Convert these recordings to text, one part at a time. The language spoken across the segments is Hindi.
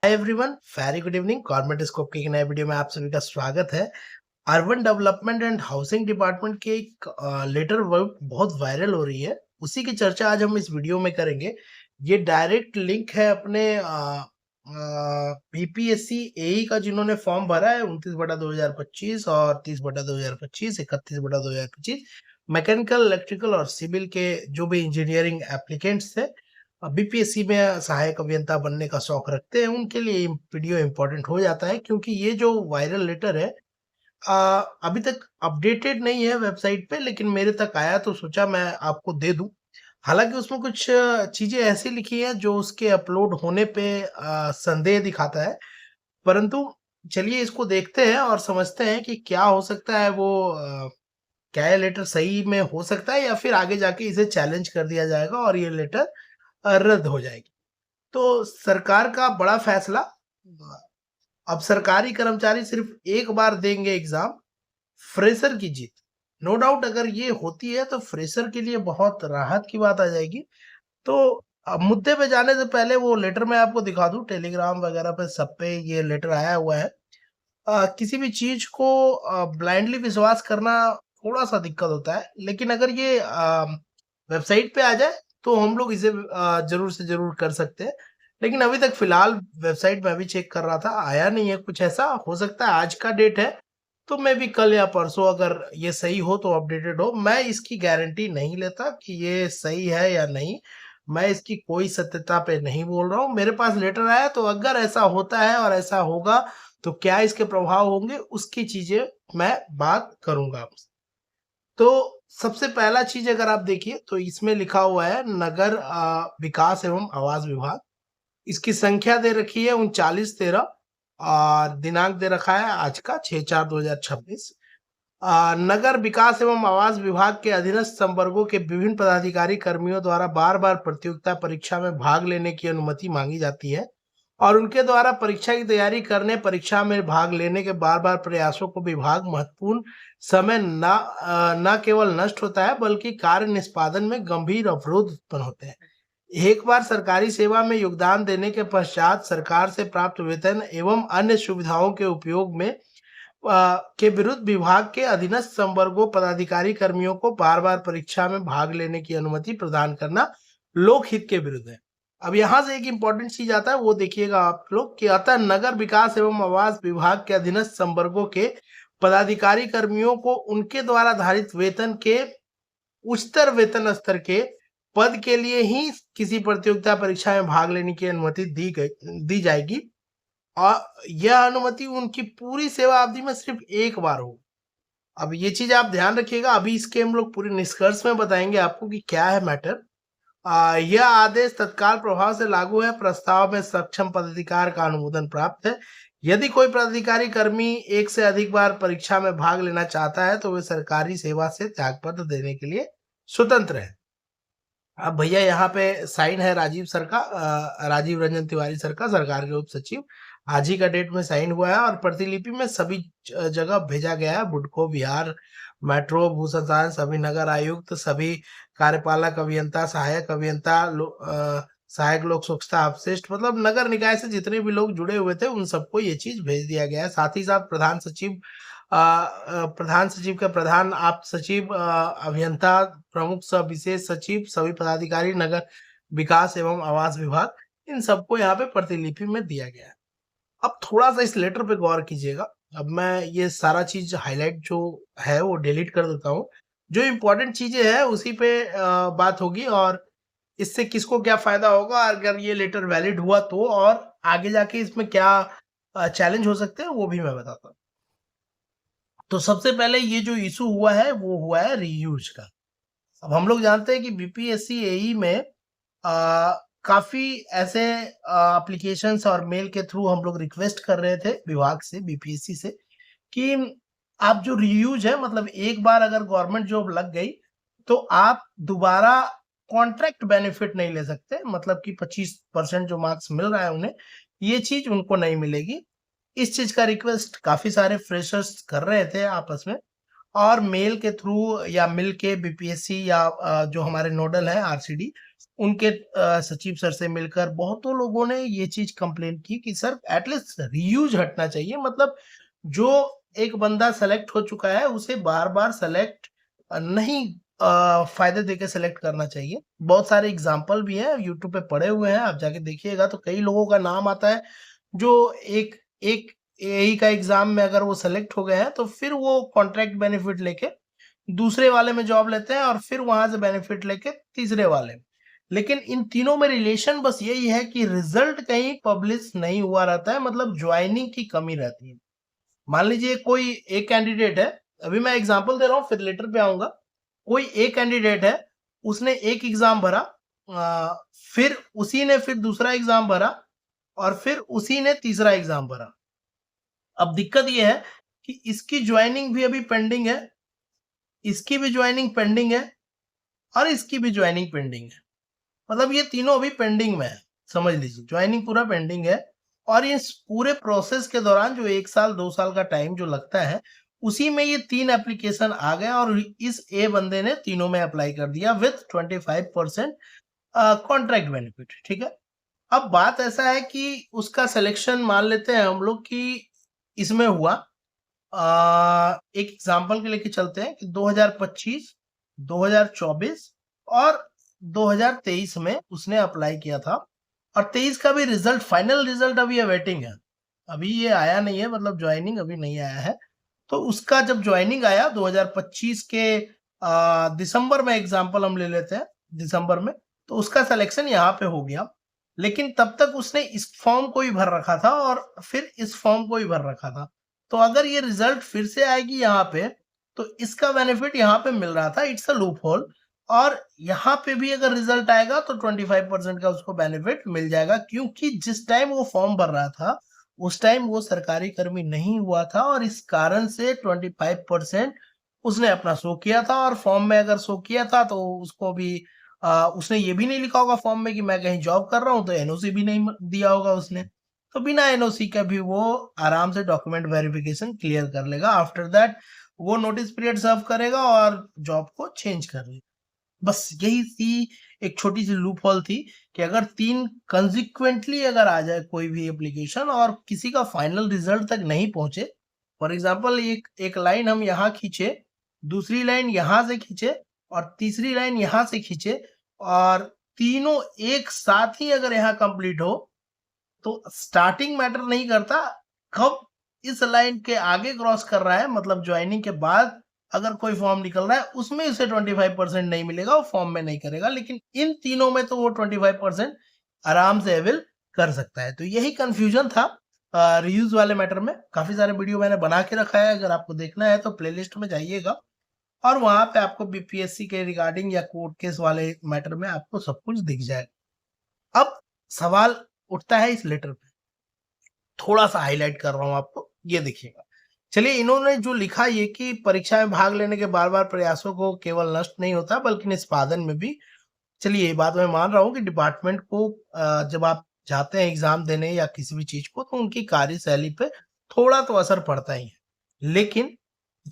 Hi everyone, very good evening. Government scope के एक नए वीडियो में आप सभी का स्वागत है। Urban development and housing department की एक लेटर वर्क बहुत वायरल हो रही है। उसी की चर्चा आज हम इस वीडियो में करेंगे। ये डायरेक्ट लिंक है अपने बीपीएससी एई का, जिन्होंने फॉर्म भरा है 29/2025 और 30/2025, 31/2025। मैकेनिकल, इलेक्ट्रिकल और सिविल के जो भी इंजीनियरिंग एप्लीकेंट्स थे, बीपीएससी में सहायक अभियंता बनने का शौक रखते हैं, उनके लिए ये वीडियो इंपॉर्टेंट हो जाता है, क्योंकि ये जो वायरल लेटर है अभी तक अपडेटेड नहीं है वेबसाइट पे, लेकिन मेरे तक आया तो सोचा मैं आपको दे दूं। हालांकि उसमें कुछ चीजें ऐसी लिखी हैं जो उसके अपलोड होने पे संदेह दिखाता है, परंतु चलिए इसको देखते हैं और समझते हैं कि क्या हो सकता है। वो क्या ये लेटर सही में हो सकता है या फिर आगे जाके इसे चैलेंज कर दिया जाएगा और ये लेटर रद्द हो जाएगी। तो सरकार का बड़ा फैसला। अब सरकारी कर्मचारी सिर्फ एक बार देंगे एग्जाम, फ्रेशर की जीत। नो डाउट अगर ये होती है तो फ्रेशर के लिए बहुत राहत की बात आ जाएगी। तो अब मुद्दे पे जाने से पहले वो लेटर मैं आपको दिखा दूं, टेलीग्राम वगैरह पे सब पे ये लेटर आया हुआ है। किसी भी चीज को ब्लाइंडली विश्वास करना थोड़ा सा दिक्कत होता है, लेकिन अगर ये वेबसाइट पे आ जाए तो हम लोग इसे जरूर से जरूर कर सकते हैं। लेकिन अभी तक फिलहाल वेबसाइट में अभी चेक कर रहा था, आया नहीं है कुछ ऐसा। हो सकता है आज का डेट है तो मैं भी कल या परसों अगर ये सही हो तो अपडेटेड हो। मैं इसकी गारंटी नहीं लेता कि ये सही है या नहीं। मैं इसकी कोई सत्यता पे नहीं बोल रहा हूँ। मेरे पास लेटर आया तो अगर ऐसा होता है और ऐसा होगा तो क्या इसके प्रभाव होंगे, उसकी चीजें मैं बात करूंगा आपसे। तो सबसे पहला चीज अगर आप देखिए तो इसमें लिखा हुआ है नगर विकास एवं आवास विभाग। इसकी संख्या दे रखी है 3913 और दिनांक दे रखा है आज का 6/4/2026। नगर विकास एवं आवास विभाग के अधीनस्थ संवर्गों के विभिन्न पदाधिकारी कर्मियों द्वारा बार बार प्रतियोगिता परीक्षा में भाग लेने की अनुमति मांगी जाती है और उनके द्वारा परीक्षा की तैयारी करने, परीक्षा में भाग लेने के बार बार प्रयासों को विभाग महत्वपूर्ण समय न केवल नष्ट होता है बल्कि कार्य निष्पादन में गंभीर अवरोध उत्पन्न होते हैं। एक बार सरकारी सेवा में योगदान देने के पश्चात सरकार से प्राप्त वेतन एवं अन्य सुविधाओं के उपयोग में के विरुद्ध विभाग के अधीनस्थ संवर्गों पदाधिकारी कर्मियों को बार बार परीक्षा में भाग लेने की अनुमति प्रदान करना लोकहित के विरुद्ध है। अब यहाँ से एक इंपॉर्टेंट चीज आता है, वो देखिएगा आप लोग कि अतः नगर विकास एवं आवास विभाग के अधीनस्थ संवर्गों के पदाधिकारी कर्मियों को उनके द्वारा धारित वेतन के उच्चतर वेतन स्तर के पद के लिए ही किसी प्रतियोगिता परीक्षा में भाग लेने की अनुमति दी जाएगी और यह अनुमति उनकी पूरी सेवा अवधि में सिर्फ एक बार हो। अब ये चीज आप ध्यान रखिएगा, अभी इसके हम लोग पूरे निष्कर्ष में बताएंगे आपको कि क्या है मैटर। यह आदेश तत्काल प्रभाव से लागू है। प्रस्ताव में सक्षम पदाधिकार का अनुमोदन प्राप्त है। यदि कोई पदाधिकारी कर्मी एक से अधिक बार परीक्षा में भाग लेना चाहता है तो वे सरकारी सेवा से त्यागपत्र देने के लिए स्वतंत्र है। अब भैया यहाँ पे साइन है राजीव सर का, राजीव रंजन तिवारी सर का, सरकार के उप सचिव। आज ही का डेट में साइन हुआ है और प्रतिलिपि में सभी जगह भेजा गया है। बुडको, बिहार मेट्रो, भू संसाधन, सभी नगर आयुक्त, सभी कार्यपालक अभियंता, सहायक अभियंता, सहायक लोक स्वच्छता अपशिष्ट, मतलब नगर निकाय से जितने भी लोग जुड़े हुए थे उन सबको ये चीज भेज दिया गया है। साथ ही साथ प्रधान सचिव के प्रधान, आप सचिव, अभियंता, प्रमुख सब विशेष सचिव, सभी पदाधिकारी नगर विकास एवं आवास विभाग, इन सबको यहाँ पे प्रतिलिपि में दिया गया है। अब थोड़ा सा इस लेटर पे गौर कीजिएगा। अब मैं ये सारा चीज हाईलाइट जो है वो डिलीट कर देता हूँ। जो इम्पोर्टेंट चीजें हैं उसी पे बात होगी और इससे किसको क्या फायदा होगा अगर ये लेटर वैलिड हुआ तो, और आगे जाके इसमें क्या चैलेंज हो सकते हैं वो भी मैं बताता हूँ। तो सबसे पहले ये जो इशू हुआ है वो हुआ है रीयूज का। अब हम लोग जानते हैं कि बीपीएससी एई में काफी ऐसे एप्लीकेशंस और मेल के थ्रू हम लोग रिक्वेस्ट कर रहे थे विभाग से, बीपीएससी से, कि आप जो रीयूज है, मतलब एक बार अगर गवर्नमेंट जॉब लग गई तो आप दोबारा कॉन्ट्रैक्ट बेनिफिट नहीं ले सकते, मतलब कि 25% जो मार्क्स मिल रहा है उन्हें, ये चीज उनको नहीं मिलेगी। इस चीज का रिक्वेस्ट काफी सारे फ्रेशर्स कर रहे थे आपस में, और मेल के थ्रू या मिल के बीपीएससी या जो हमारे नोडल है आरसीडी, उनके सचिव सर से मिलकर बहुतों लोगों ने ये चीज कंप्लेन की कि सर एटलीस्ट रीयूज हटना चाहिए, मतलब जो एक बंदा सेलेक्ट हो चुका है उसे बार बार सेलेक्ट नहीं फायदे देके सेलेक्ट करना चाहिए। बहुत सारे एग्जाम्पल भी हैं, यूट्यूब पे पड़े हुए हैं, आप जाके देखिएगा तो कई लोगों का नाम आता है जो एक एक एई का एग्जाम में अगर वो सेलेक्ट हो गए हैं तो फिर वो कॉन्ट्रैक्ट बेनिफिट लेके दूसरे वाले में जॉब लेते हैं और फिर वहां से बेनिफिट लेके तीसरे वाले में। लेकिन इन तीनों में रिलेशन बस यही है कि रिजल्ट कहीं पब्लिश नहीं हुआ रहता है, मतलब ज्वाइनिंग की कमी रहती है। मान लीजिए कोई एक कैंडिडेट है, अभी मैं एग्जांपल दे रहा हूँ फिर लेटर पे आऊंगा। कोई एक कैंडिडेट है, उसने एक एग्जाम भरा, फिर उसी ने फिर दूसरा एग्जाम भरा और फिर उसी ने तीसरा एग्जाम भरा। अब दिक्कत ये है कि इसकी ज्वाइनिंग भी अभी पेंडिंग है, इसकी भी ज्वाइनिंग पेंडिंग है और इसकी भी ज्वाइनिंग पेंडिंग है। मतलब ये तीनों अभी पेंडिंग में है, समझ लीजिए ज्वाइनिंग पूरा पेंडिंग है। और इस पूरे प्रोसेस के दौरान जो 1 साल 2 साल का टाइम जो लगता है, उसी में ये 3 एप्लीकेशन आ गए और इस ए बंदे ने तीनों में अप्लाई कर दिया विथ 25% कॉन्ट्रैक्ट बेनिफिट, ठीक है। अब बात ऐसा है कि उसका सिलेक्शन मान लेते हैं हम लोग कि इसमें हुआ, एक एग्जांपल के लेके चलते हैं कि 2025, 2024 और 2023 में उसने अप्लाई किया था और 23 का भी रिजल्ट, फाइनल रिजल्ट अभी अवेटिंग है। अभी ये आया नहीं है, मतलब ज्वाइनिंग अभी नहीं आया है। तो उसका जब ज्वाइनिंग आया 2025 के दिसंबर में, एग्जांपल हम ले लेते हैं दिसंबर में, तो उसका सिलेक्शन यहाँ पे हो गया। लेकिन तब तक उसने इस फॉर्म को ही भर रखा था और फिर इस फॉर्म को ही भर रखा था। तो अगर ये रिजल्ट फिर से आएगी यहाँ पे, तो इसका बेनिफिट यहाँ पे मिल रहा था, इट्स अ लूप होल। और यहाँ पे भी अगर रिजल्ट आएगा तो 25% का उसको बेनिफिट मिल जाएगा, क्योंकि जिस टाइम वो फॉर्म भर रहा था उस टाइम वो सरकारी कर्मी नहीं हुआ था और इस कारण से 25% उसने अपना शो किया था। और फॉर्म में अगर शो किया था तो उसको भी उसने ये भी नहीं लिखा होगा फॉर्म में कि मैं कहीं जॉब कर रहा हूँ, तो एनओसी भी नहीं दिया होगा उसने। तो बिना एनओसी के भी वो आराम से डॉक्यूमेंट वेरिफिकेशन क्लियर कर लेगा। आफ्टर दैट वो नोटिस पीरियड सर्व करेगा और जॉब को चेंज कर लेगा। बस यही थी, एक छोटी सी लूप होल थी कि अगर 3 कंसिक्वेंटली अगर आ जाए कोई भी एप्लीकेशन और किसी का फाइनल रिजल्ट तक नहीं पहुंचे, फॉर एग्जांपल एक एक लाइन हम यहाँ खींचे, दूसरी लाइन यहाँ से खींचे और तीसरी लाइन यहाँ से खींचे और तीनों एक साथ ही अगर यहाँ कंप्लीट हो, तो स्टार्टिंग मैटर नहीं करता, कब इस लाइन के आगे क्रॉस कर रहा है, मतलब ज्वाइनिंग के बाद अगर कोई फॉर्म निकल रहा है उसमें उसे 25% नहीं मिलेगा, वो फॉर्म में नहीं करेगा। लेकिन इन तीनों में तो वो 25% आराम से अवेल कर सकता है। तो यही कंफ्यूजन था रियूज वाले मैटर में। काफी सारे वीडियो मैंने बना के रखा है, अगर आपको देखना है तो प्लेलिस्ट में जाइएगा और वहां पे आपको बीपीएससी के रिगार्डिंग या कोर्ट केस वाले मैटर में आपको सब कुछ दिख जाएगा। अब सवाल उठता है इस लेटर पे, थोड़ा सा हाईलाइट कर रहा हूं आपको, ये देखिएगा। चलिए, इन्होंने जो लिखा ये कि परीक्षा में भाग लेने के बार बार प्रयासों को केवल नष्ट नहीं होता बल्कि निष्पादन में भी। चलिए, ये बात मैं मान रहा हूँ कि डिपार्टमेंट को जब आप जाते हैं एग्जाम देने या किसी भी चीज को, तो उनकी कार्यशैली पे थोड़ा तो असर पड़ता ही है। लेकिन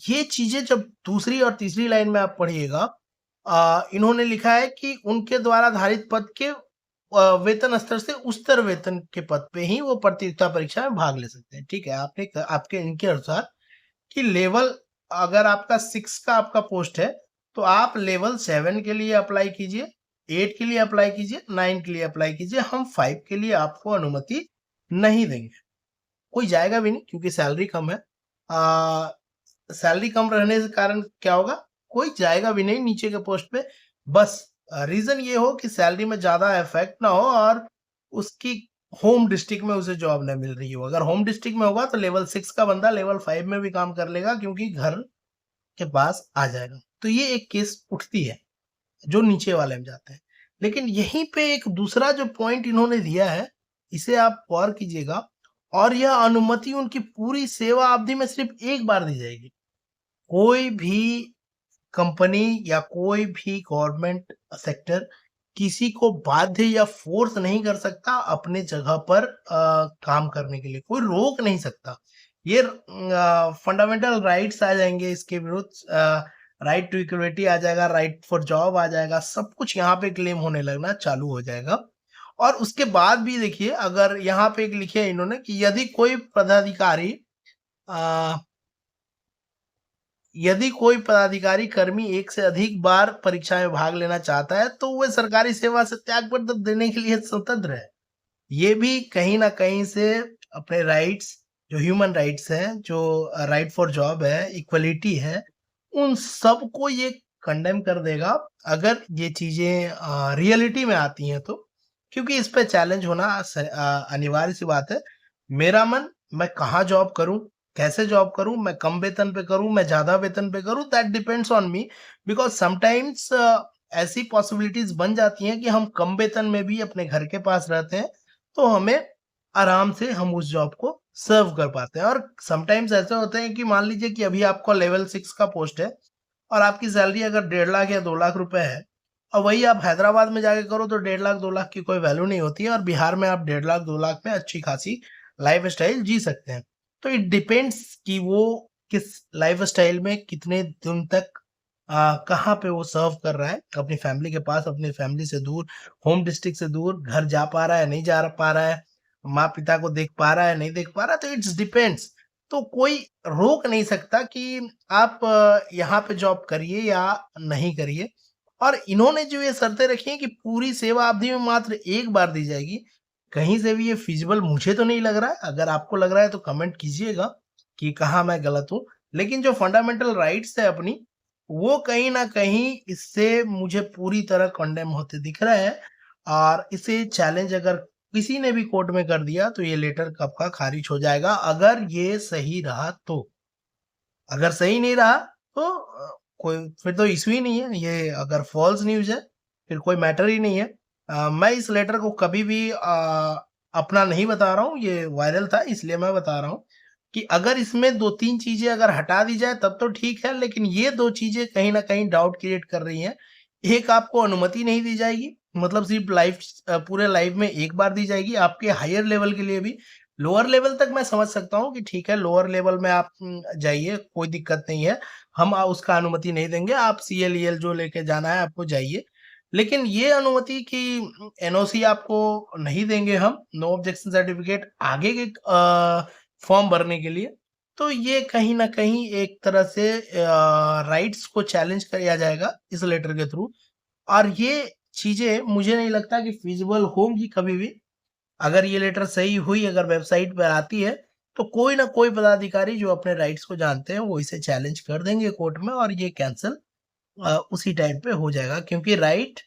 ये चीजें जब दूसरी और तीसरी लाइन में आप पढ़िएगा, इन्होंने लिखा है कि उनके द्वारा धारित पद के वेतन स्तर से उच्चतर वेतन के पद पे ही वो प्रतियोगिता परीक्षा में भाग ले सकते हैं। ठीक है, आपने आपके इनके अनुसार कि लेवल, अगर आपका 6 का आपका पोस्ट है तो आप लेवल 7 के लिए अप्लाई कीजिए, 8 के लिए अप्लाई कीजिए, 9 के लिए अप्लाई कीजिए। हम 5 के लिए आपको अनुमति नहीं देंगे। कोई जाएगा भी नहीं क्योंकि सैलरी कम है। सैलरी कम रहने के कारण क्या होगा, कोई जाएगा भी नहीं नीचे के पोस्ट पे। बस रीजन ये हो कि सैलरी में ज्यादा इफेक्ट ना हो और उसकी होम डिस्ट्रिक्ट में उसे जॉब न मिल रही हो। अगर होम डिस्ट्रिक्ट में होगा तो लेवल 6 का बंदा लेवल 5 में भी काम कर लेगा क्योंकि घर के पास आ जाएगा। तो ये एक केस उठती है जो नीचे वाले में जाते हैं। लेकिन यहीं पे एक दूसरा जो पॉइंट इन्होंने दिया है, इसे आप गौर कीजिएगा, और यह अनुमति उनकी पूरी सेवा अवधि में सिर्फ एक बार दी जाएगी। कोई भी कंपनी या कोई भी गवर्नमेंट सेक्टर किसी को बाध्य या फोर्स नहीं कर सकता अपने जगह पर काम करने के लिए, कोई रोक नहीं सकता। ये फंडामेंटल राइट्स आ जाएंगे इसके विरुद्ध। राइट टू इक्वलिटी आ जाएगा, राइट फॉर जॉब आ जाएगा, सब कुछ यहाँ पे क्लेम होने लगना चालू हो जाएगा। और उसके बाद भी देखिए, अगर यहाँ पे एक लिखे है इन्होंने कि यदि कोई पदाधिकारी कर्मी एक से अधिक बार परीक्षा में भाग लेना चाहता है तो वह सरकारी सेवा से त्यागपत्र देने के लिए स्वतंत्र है। ये भी कहीं ना कहीं से अपने राइट्स, जो ह्यूमन राइट्स हैं, जो राइट फॉर जॉब है, इक्वलिटी है, उन सबको ये कंडेम कर देगा अगर ये चीजें रियलिटी में आती हैं तो। क्योंकि इस पे चैलेंज होना अनिवार्य सी बात है। मेरा मन, मैं कहाँ जॉब करूं, कैसे जॉब करूं, मैं कम वेतन पे करूं, मैं ज्यादा वेतन पे करूं, that depends on me. Because sometimes ऐसी पॉसिबिलिटीज बन जाती हैं कि हम कम वेतन में भी अपने घर के पास रहते हैं, तो हमें आराम से हम उस जॉब को सर्व कर पाते हैं। और समटाइम्स ऐसे होते हैं कि मान लीजिए कि अभी आपको लेवल 6 का पोस्ट है और आपकी सैलरी अगर 1.5 लाख या 2 लाख रुपए है, और वही आप हैदराबाद में जाके करो तो 1.5 लाख 2 लाख की कोई वैल्यू नहीं होती है, और बिहार में आप 1.5 लाख 2 लाख में अच्छी खासी लाइफ स्टाइल जी सकते हैं। तो इट डिपेंड्स कि वो किस लाइफ स्टाइल में कितने दिन तक कहाँ पे वो सर्व कर रहा है, अपनी फैमिली के पास, अपनी फैमिली से दूर, होम डिस्ट्रिक्ट से दूर, घर जा पा रहा है, नहीं जा पा रहा है, माँ पिता को देख पा रहा है, नहीं देख पा रहा, तो इट्स डिपेंड्स। तो कोई रोक नहीं सकता कि आप यहाँ पे जॉब करिए या नहीं करिए। और इन्होंने जो ये शर्तें रखी हैं कि पूरी सेवा अवधि में मात्र एक बार दी जाएगी, कहीं से भी ये फिजिबल मुझे तो नहीं लग रहा है। अगर आपको लग रहा है तो कमेंट कीजिएगा कि कहाँ मैं गलत हूँ। लेकिन जो फंडामेंटल राइट्स है अपनी, वो कहीं ना कहीं इससे मुझे पूरी तरह कंडेम होते दिख रहा है। और इसे चैलेंज अगर किसी ने भी कोर्ट में कर दिया तो ये लेटर कब का खारिज हो जाएगा, अगर ये सही रहा तो। अगर सही नहीं रहा तो कोई फिर तो इशू ही नहीं है। ये अगर फॉल्स न्यूज़ है फिर कोई मैटर ही नहीं है। मैं इस लेटर को कभी भी अपना नहीं बता रहा हूँ, ये वायरल था इसलिए मैं बता रहा हूँ कि अगर इसमें 2-3 चीज़ें अगर हटा दी जाए तब तो ठीक है, लेकिन ये 2 चीज़ें कहीं न कहीं डाउट क्रिएट कर रही हैं। एक, आपको अनुमति नहीं दी जाएगी, मतलब सिर्फ़ पूरे लाइफ़ में एक बार दी जाएगी, आपके हायर लेवल के लिए भी। लोअर लेवल तक मैं समझ सकता हूँ कि ठीक है, लोअर लेवल में आप जाइए, कोई दिक्कत नहीं है। हम उसका अनुमति नहीं देंगे, आप सीएलईएल जो लेके जाना है आपको जाइए। लेकिन ये अनुमति कि एनओसी आपको नहीं देंगे हम, नो ऑब्जेक्शन सर्टिफिकेट आगे के फॉर्म भरने के लिए, तो ये कहीं न कहीं एक तरह से राइट्स को चैलेंज किया जाएगा इस लेटर के थ्रू। और ये चीज़ें मुझे नहीं लगता कि फिज़िबल होंगी कभी भी। अगर ये लेटर सही हुई, अगर वेबसाइट पर आती है, तो कोई ना कोई पदाधिकारी जो अपने राइट्स को जानते हैं वो इसे चैलेंज कर देंगे कोर्ट में, और ये कैंसल उसी टाइम पे हो जाएगा। क्योंकि राइट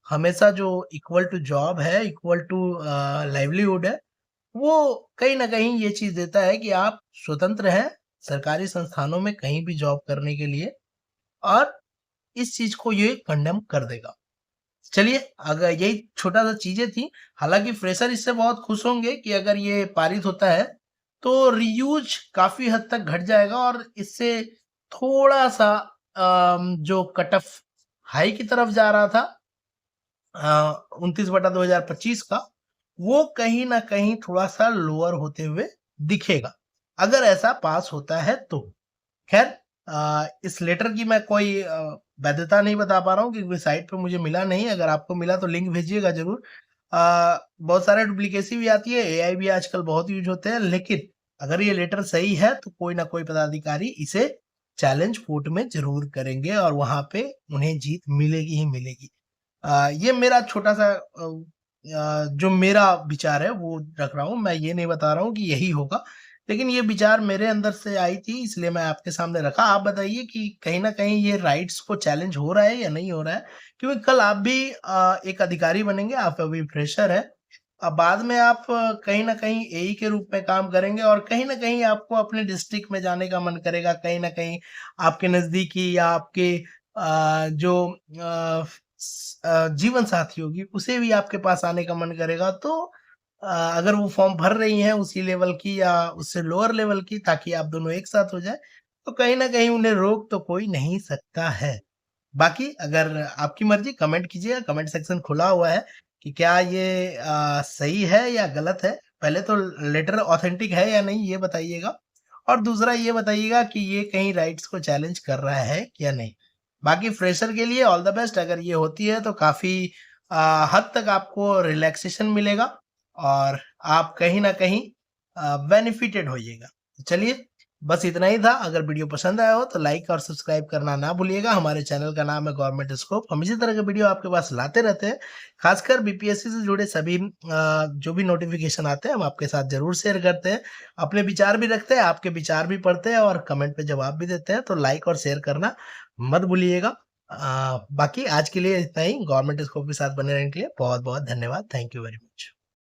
हमेशा जो इक्वल टू जॉब है, इक्वल टू लाइवलीहुड है, वो कहीं ना कहीं ये चीज देता है कि आप स्वतंत्र हैं सरकारी संस्थानों में कहीं भी जॉब करने के लिए। और इस चीज को ये कंडेम कर देगा। चलिए, अगर यही छोटा सा चीजें थी। हालांकि फ्रेशर इससे बहुत खुश होंगे कि अगर ये पारित होता है तो रीयूज काफी हद तक घट जाएगा, और इससे थोड़ा सा जो कट ऑफ हाई की तरफ जा रहा था 29/2025 का, वो कहीं ना कहीं थोड़ा सा लोअर होते हुए दिखेगा, अगर ऐसा पास होता है तो। खैर, इस लेटर की मैं कोई वैधता नहीं बता पा रहा हूँ क्योंकि साइट पे मुझे मिला नहीं। अगर आपको मिला तो लिंक भेजिएगा जरूर। बहुत सारे डुप्लीकेसी भी आती है, एआई भी आजकल बहुत यूज होते हैं, लेकिन अगर ये लेटर सही है तो कोई ना कोई पदाधिकारी इसे चैलेंज कोर्ट में जरूर करेंगे और वहां पे उन्हें जीत मिलेगी ही मिलेगी। ये मेरा छोटा सा जो मेरा विचार है वो रख रहा हूँ। मैं ये नहीं बता रहा हूँ कि यही होगा, लेकिन ये विचार मेरे अंदर से आई थी इसलिए मैं आपके सामने रखा। आप बताइए कि कहीं न कहीं ये राइट्स को चैलेंज हो रहा है या नहीं हो रहा है? क्योंकि कल आप भी एक अधिकारी बनेंगे, आप अभी फ्रेशर हैं। बाद में आप कहीं न कहीं एई के रूप में काम करेंगे और कहीं न कहीं आपको अपने डिस्ट्रिक्ट में जाने का मन करेगा, कहीं न कहीं आपके नज़दीकी या आपके जो जीवन साथी होगी, उसे भी आपके पास आने का मन करेगा। तो अगर वो फॉर्म भर रही हैं उसी लेवल की या उससे लोअर लेवल की, ताकि आप दोनों एक साथ हो जाएँ, तो कहीं न कहीं उन्हें रोक तो कोई नहीं सकता है। बाकी अगर आपकी मर्ज़ी, कमेंट कीजिएगा, कमेंट सेक्शन खुला हुआ है कि क्या ये सही है या गलत है? पहले तो लेटर ऑथेंटिक है या नहीं ये बताइएगा, और दूसरा ये बताइएगा कि ये कहीं राइट्स को चैलेंज कर रहा है या नहीं? बाकी फ्रेशर के लिए ऑल द बेस्ट। अगर ये होती है तो काफी हद तक आपको रिलैक्सेशन मिलेगा और आप कहीं ना कहीं बेनिफिटेड होइएगा। तो चलिए, बस इतना ही था। अगर वीडियो पसंद आया हो तो लाइक और सब्सक्राइब करना ना भूलिएगा। हमारे चैनल का नाम है गवर्नमेंट स्कोप। हम इसी तरह के वीडियो आपके पास लाते रहते हैं। खासकर बीपीएससी से जुड़े सभी जो भी नोटिफिकेशन आते हैं हम आपके साथ जरूर शेयर करते हैं। अपने विचार भी रखते हैं, आपके विचार भी पढ़ते हैं और कमेंट पे जवाब भी देते हैं। तो लाइक और शेयर करना मत भूलिएगा। बाकी आज के लिए इतना ही। गवर्नमेंट स्कोप के साथ बने रहने के लिए बहुत बहुत धन्यवाद। Thank you very much.